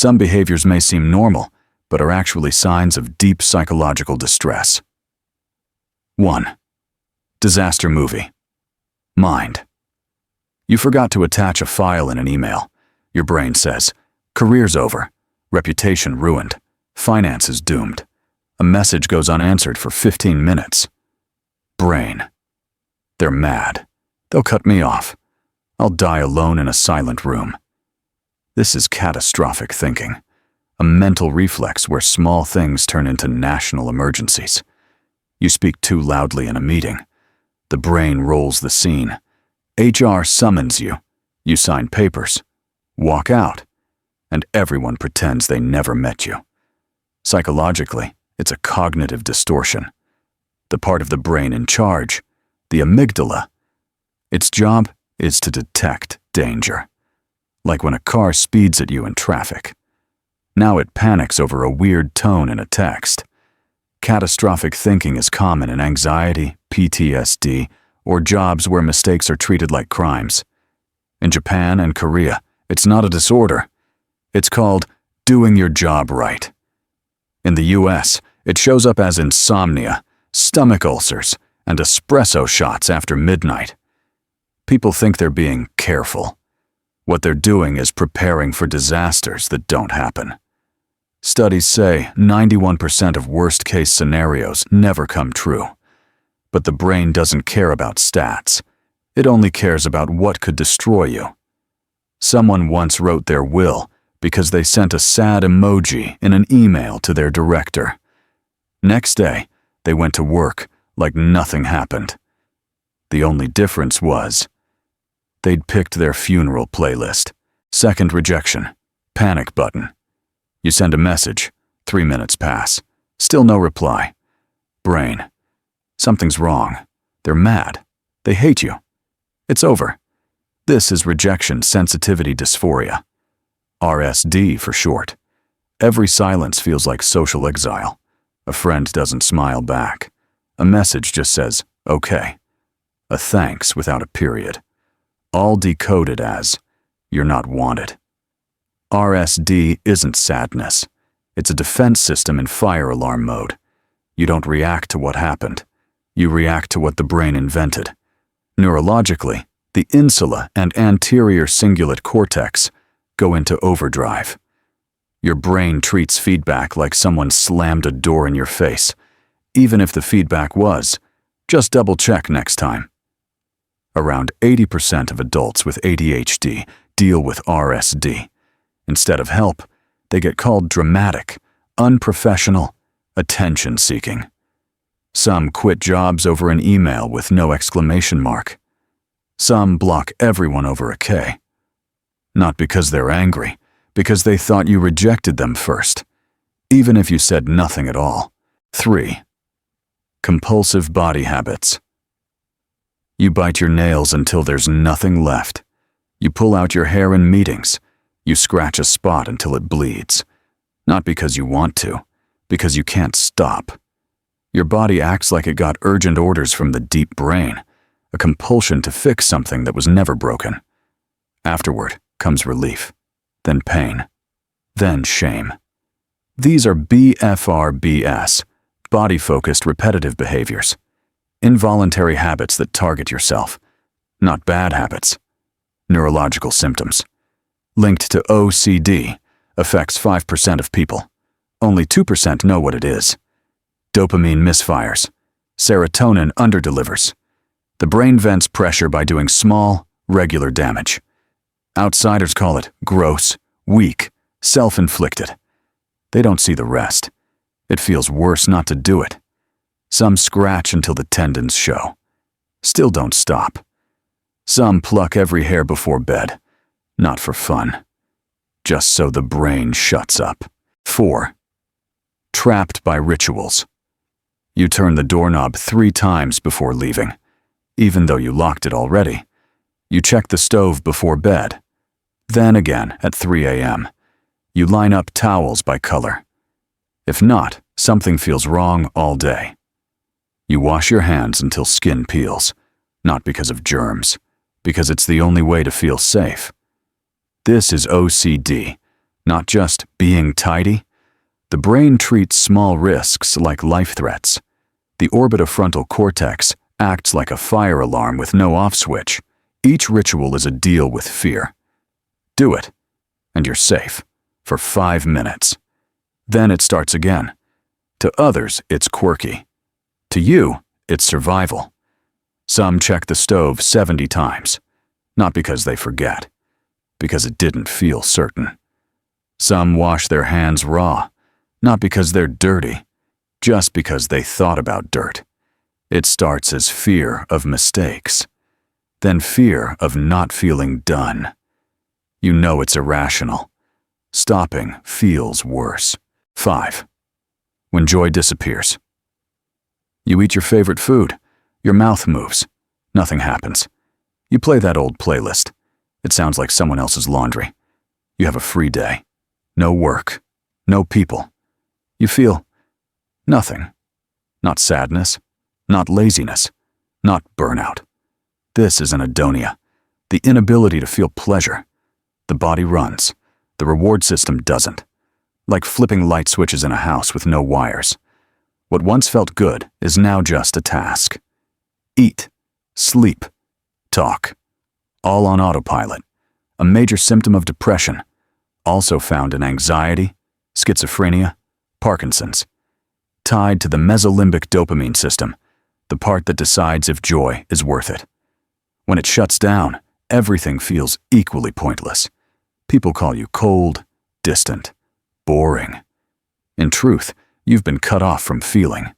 Some behaviors may seem normal, but are actually signs of deep psychological distress. 1. Disaster movie. Mind. You forgot to attach a file in an email. Your brain says, career's over, reputation ruined, finances doomed. A message goes unanswered for 15 minutes. Brain. They're mad. They'll cut me off. I'll die alone in a silent room. This is catastrophic thinking, a mental reflex where small things turn into national emergencies. You speak too loudly in a meeting. The brain rolls the scene. HR summons you. You sign papers, walk out, and everyone pretends they never met you. Psychologically, it's a cognitive distortion. The part of the brain in charge, the amygdala, its job is to detect danger. Like when a car speeds at you in traffic. Now it panics over a weird tone in a text. Catastrophic thinking is common in anxiety, PTSD, or jobs where mistakes are treated like crimes. In Japan and Korea, it's not a disorder. It's called doing your job right. In the US, it shows up as insomnia, stomach ulcers, and espresso shots after midnight. People think they're being careful. What they're doing is preparing for disasters that don't happen. Studies say 91% of worst-case scenarios never come true. But the brain doesn't care about stats. It only cares about what could destroy you. Someone once wrote their will because they sent a sad emoji in an email to their director. Next day, they went to work like nothing happened. The only difference was they'd picked their funeral playlist. Second rejection. Panic button. You send a message. 3 minutes pass. Still no reply. Brain. Something's wrong. They're mad. They hate you. It's over. This is Rejection Sensitivity Dysphoria. RSD for short. Every silence feels like social exile. A friend doesn't smile back. A message just says, okay. A thanks without a period. All decoded as, you're not wanted. RSD isn't sadness. It's a defense system in fire alarm mode. You don't react to what happened. You react to what the brain invented. Neurologically, the insula and anterior cingulate cortex go into overdrive. Your brain treats feedback like someone slammed a door in your face. Even if the feedback was, just double check next time. Around 80% of adults with ADHD deal with RSD. Instead of help, they get called dramatic, unprofessional, attention-seeking. Some quit jobs over an email with no exclamation mark. Some block everyone over a K. Not because they're angry, because they thought you rejected them first, even if you said nothing at all. 3. Compulsive body habits. You bite your nails until there's nothing left. You pull out your hair in meetings. You scratch a spot until it bleeds. Not because you want to, because you can't stop. Your body acts like it got urgent orders from the deep brain, a compulsion to fix something that was never broken. Afterward comes relief, then pain, then shame. These are BFRBS, body-focused repetitive behaviors. Involuntary habits that target yourself, not bad habits. Neurological symptoms. Linked to OCD, affects 5% of people. Only 2% know what it is. Dopamine misfires. Serotonin underdelivers. The brain vents pressure by doing small, regular damage. Outsiders call it gross, weak, self-inflicted. They don't see the rest. It feels worse not to do it. Some scratch until the tendons show. Still don't stop. Some pluck every hair before bed. Not for fun. Just so the brain shuts up. 4. Trapped by rituals. You turn the doorknob 3 times before leaving, even though you locked it already. You check the stove before bed. Then again at 3 a.m. You line up towels by color. If not, something feels wrong all day. You wash your hands until skin peels, not because of germs, because it's the only way to feel safe. This is OCD, not just being tidy. The brain treats small risks like life threats. The orbitofrontal cortex acts like a fire alarm with no off switch. Each ritual is a deal with fear. Do it, and you're safe for 5 minutes. Then it starts again. To others, it's quirky. To you, it's survival. Some check the stove 70 times, not because they forget, because it didn't feel certain. Some wash their hands raw, not because they're dirty, just because they thought about dirt. It starts as fear of mistakes, then fear of not feeling done. You know it's irrational. Stopping feels worse. 5. When joy disappears. You eat your favorite food. Your mouth moves. Nothing happens. You play that old playlist. It sounds like someone else's laundry. You have a free day. No work. No people. You feel nothing. Not sadness. Not laziness. Not burnout. This is anhedonia. The inability to feel pleasure. The body runs. The reward system doesn't. Like flipping light switches in a house with no wires. What once felt good is now just a task. Eat, sleep, talk. All on autopilot. A major symptom of depression. Also found in anxiety, schizophrenia, Parkinson's. Tied to the mesolimbic dopamine system, the part that decides if joy is worth it. When it shuts down, everything feels equally pointless. People call you cold, distant, boring. In truth, you've been cut off from feeling.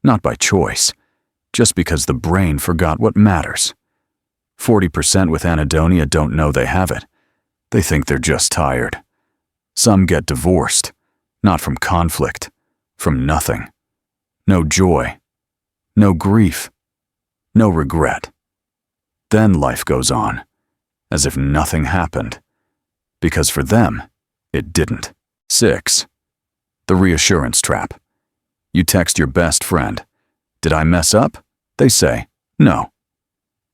Not by choice, just because the brain forgot what matters. 40% with anhedonia don't know they have it. They think they're just tired. Some get divorced, not from conflict, from nothing. No joy, no grief, no regret. Then life goes on, as if nothing happened. Because for them, it didn't. 6. The reassurance trap. You text your best friend, "Did I mess up?" They say, "No."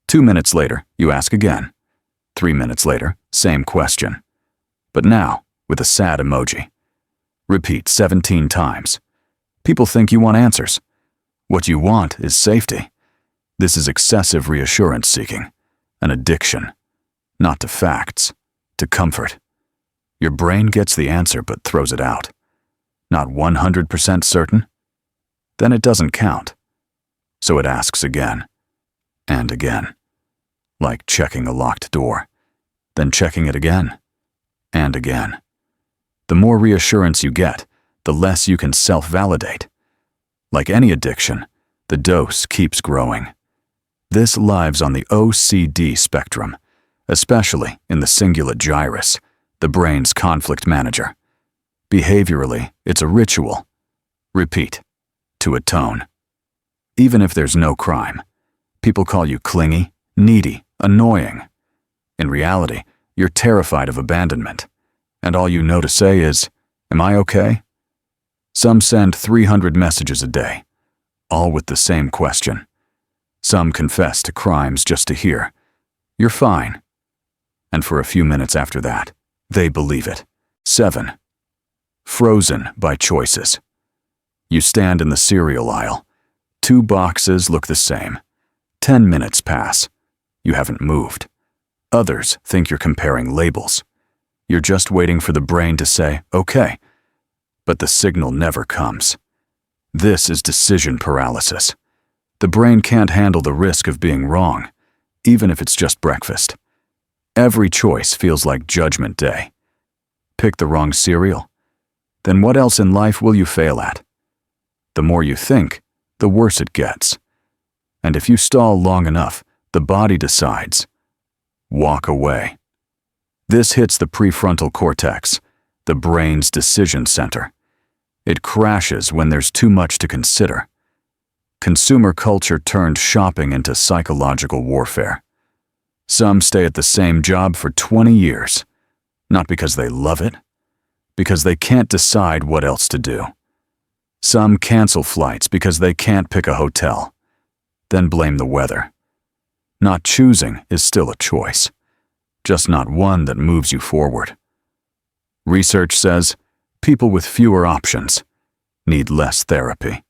2 minutes later, you ask again. 3 minutes later, same question. But now, with a sad emoji. Repeat 17 times. People think you want answers. What you want is safety. This is excessive reassurance seeking, an addiction. Not to facts, to comfort. Your brain gets the answer but throws it out. Not 100% certain? Then it doesn't count. So it asks again, and again. Like checking a locked door, then checking it again, and again. The more reassurance you get, the less you can self-validate. Like any addiction, the dose keeps growing. This lives on the OCD spectrum, especially in the cingulate gyrus, the brain's conflict manager. Behaviorally, it's a ritual. Repeat, to atone. Even if there's no crime, people call you clingy, needy, annoying. In reality, you're terrified of abandonment, and all you know to say is, "Am I okay?" Some send 300 messages a day, all with the same question. Some confess to crimes just to hear, "You're fine." And for a few minutes after that, they believe it. 7. Frozen by choices. You stand in the cereal aisle. 2 boxes look the same. 10 minutes pass. You haven't moved. Others think you're comparing labels. You're just waiting for the brain to say, "Okay." But the signal never comes. This is decision paralysis. The brain can't handle the risk of being wrong, even if it's just breakfast. Every choice feels like Judgment Day. Pick the wrong cereal? Then what else in life will you fail at? The more you think, the worse it gets. And if you stall long enough, the body decides. Walk away. This hits the prefrontal cortex, the brain's decision center. It crashes when there's too much to consider. Consumer culture turned shopping into psychological warfare. Some stay at the same job for 20 years, not because they love it, because they can't decide what else to do. Some cancel flights because they can't pick a hotel, then blame the weather. Not choosing is still a choice, just not one that moves you forward. Research says people with fewer options need less therapy.